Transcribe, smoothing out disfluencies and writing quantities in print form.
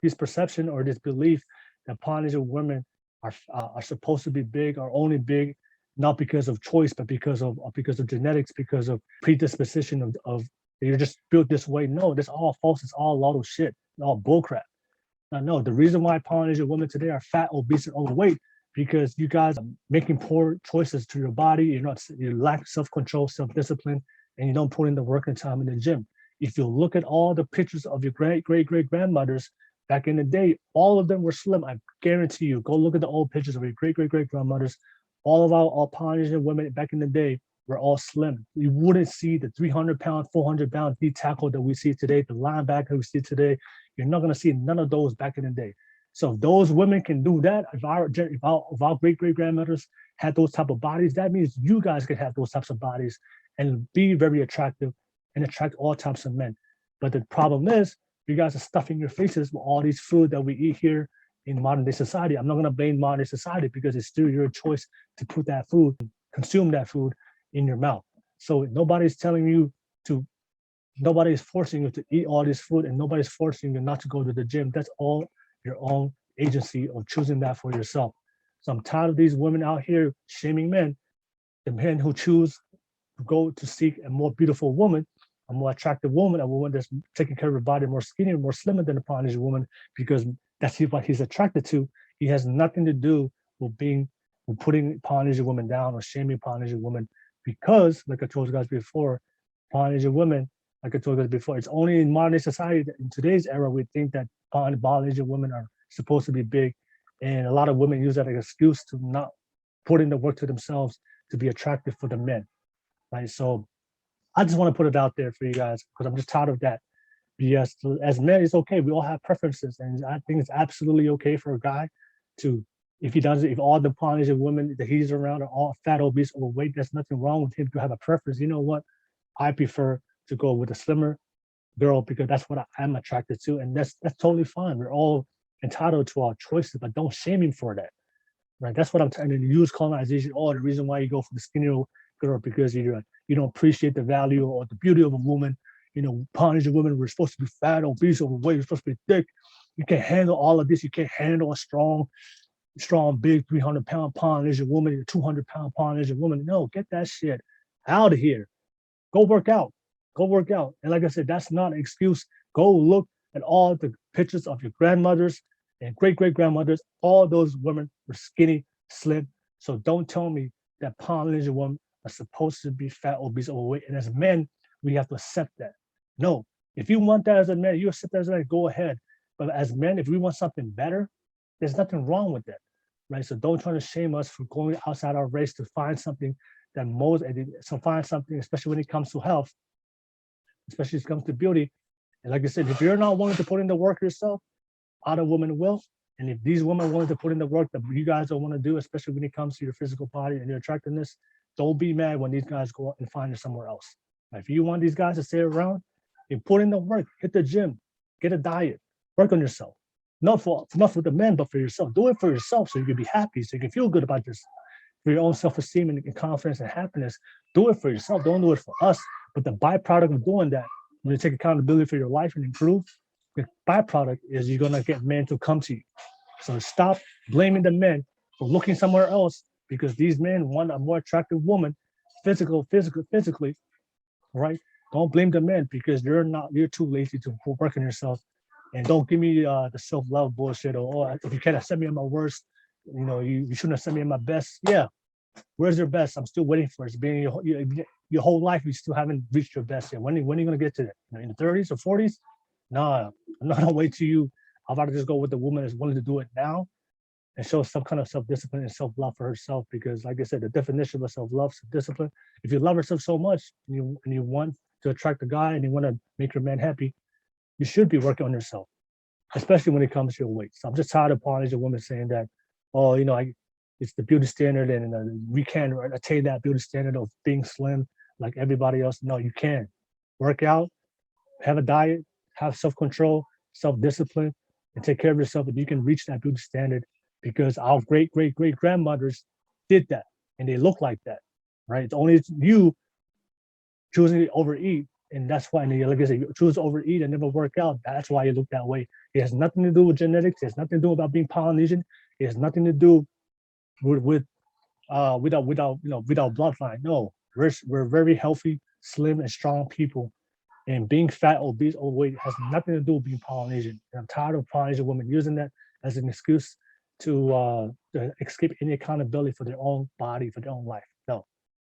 this perception or this belief that Polynesian women are supposed to be big, are only big not because of choice, but because of genetics, because of predisposition of you're just built this way. No, that's all false. It's all a lot of shit. It's all bullcrap. No, the reason why Polynesian women today are fat, obese, and overweight because you guys are making poor choices to your body. You lack self-control, self-discipline, and you don't put in the work and time in the gym. If you look at all the pictures of your great grandmothers back in the day, all of them were slim. I guarantee you. Go look at the old pictures of your great grandmothers. All of our Polynesian women back in the day were all slim. You wouldn't see the 300-pound, 400-pound D tackle that we see today, the linebacker we see today. You're not going to see none of those back in the day. So if those women can do that, if our great grandmothers had those type of bodies, that means you guys can have those types of bodies and be very attractive and attract all types of men. But the problem is, you guys are stuffing your faces with all these food that we eat here in modern day society. I'm not going to blame modern day society because it's still your choice to put that food, consume that food in your mouth. So nobody's telling you to, nobody is forcing you to eat all this food, and nobody's forcing you not to go to the gym. That's all your own agency of choosing that for yourself. So I'm tired of these women out here shaming men, the men who choose to go to seek a more beautiful woman, a more attractive woman, a woman that's taking care of her body, more skinny, more slimmer than a Polynesian woman, because that's what he's attracted to. He has nothing to do with putting Polynesian women down or shaming Polynesian women, because, like I told you guys before, Polynesian women, like I told you guys before, it's only in modern day society that in today's era we think that Polynesian women are supposed to be big, and a lot of women use that as an excuse to not put in the work to themselves to be attractive for the men, right? So I just want to put it out there for you guys because I'm just tired of that. Yes, as men, it's okay. We all have preferences, and I think it's absolutely okay for a guy to, if all the Polynesian women that he's around are all fat, obese, overweight, there's nothing wrong with him to have a preference. You know what? I prefer to go with a slimmer girl because that's what I'm attracted to, and that's totally fine. We're all entitled to our choices, but don't shame him for that, right? That's what I'm trying to use colonization. Oh, the reason why you go for the skinnier girl because you don't appreciate the value or the beauty of a woman. Polynesian women were supposed to be fat, obese, overweight. You're supposed to be thick. You can't handle all of this. You can't handle a strong, big 300-pound Polynesian woman, a 200-pound Polynesian woman. No, get that shit out of here. Go work out. Go work out. And like I said, that's not an excuse. Go look at all the pictures of your grandmothers and great grandmothers. All those women were skinny, slim. So don't tell me that Polynesian women are supposed to be fat, obese, overweight. And as men, we have to accept that. No, if you want that as a man, you accept that as a man, go ahead. But as men, if we want something better, there's nothing wrong with that, right? So don't try to shame us for going outside our race to find something find something, especially when it comes to health, especially when it comes to beauty. And like I said, if you're not willing to put in the work yourself, other women will. And if these women are willing to put in the work that you guys don't want to do, especially when it comes to your physical body and your attractiveness, don't be mad when these guys go out and find it somewhere else. If you want these guys to stay around, you put in the work, hit the gym, get a diet, work on yourself. Not for the men, but for yourself. Do it for yourself so you can be happy, so you can feel good about this, for your own self-esteem and confidence and happiness. Do it for yourself. Don't do it for us. But the byproduct of doing that, when you take accountability for your life and improve, the byproduct is you're gonna get men to come to you. So stop blaming the men for looking somewhere else because these men want a more attractive woman, physically, right? Don't blame the men because you're too lazy to work on yourself. And don't give me the self-love bullshit or if you can't accept me at my worst, you shouldn't accept me at my best. Yeah, where's your best? I'm still waiting for it. It's been your whole life, you still haven't reached your best yet. When are you gonna get to that? In the 30s or 40s? Nah, I'm not gonna wait till you. I'd rather just go with the woman that's willing to do it now and show some kind of self-discipline and self-love for herself. Because like I said, the definition of self-love, self-discipline, if you love yourself so much and you want to attract a guy and you want to make your man happy, you should be working on yourself, especially when it comes to your weight. So I'm just tired of Polynesian women saying that, oh, it's the beauty standard and we can't attain that beauty standard of being slim like everybody else. No, you can. Work out, have a diet, have self-control, self-discipline, and take care of yourself, and you can reach that beauty standard because our great grandmothers did that and they look like that, right? It's only you choosing to overeat And that's why, and like I said, you choose to overeat and never work out. That's why you look that way. It has nothing to do with genetics. It has nothing to do about being Polynesian. It has nothing to do with without bloodline. No, we're very healthy, slim, and strong people. And being fat, obese, overweight has nothing to do with being Polynesian. And I'm tired of Polynesian women using that as an excuse to escape any accountability for their own body, for their own life.